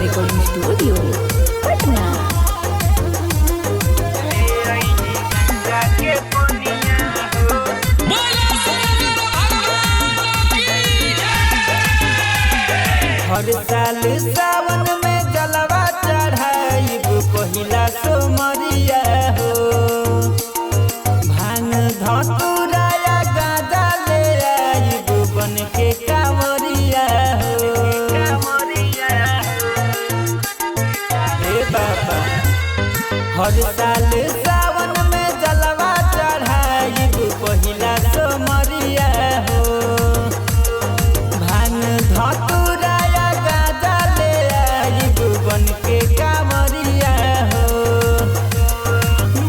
Recording studio Patna. हर साल सावन में जलवा चढ़ाइब पहिला सोमरिया हो। भांग धतूरा या गाजा ले आइब बन के कांवरिया हो। हे बाबा हर साल सावन में जलवा चढ़ाइब पहिला सोमरिया हो। भांग धतूरा बन के कांवरिया हो।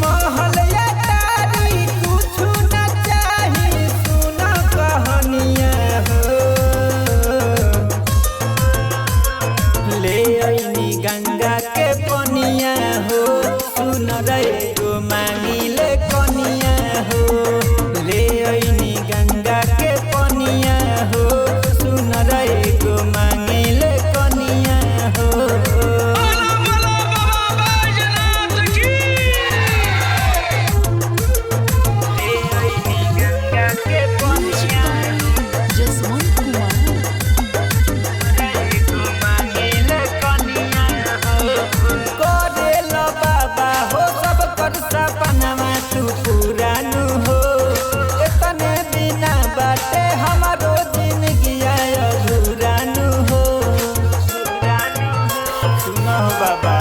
महलया तारी कुछ न चाही सुन कहनिया हो। ले आईनी गंगा के पनिया हो। सुन रे गो मांगी ले कनिया हो। ले आईनी गंगा के पनिया हो। सुन रे गो मांगी ले कनिया हो। सपनवा तू पुरानु हो। इतने बिना बाटे हमारो जिंदगी अधूरानु हो। सुनो बाबा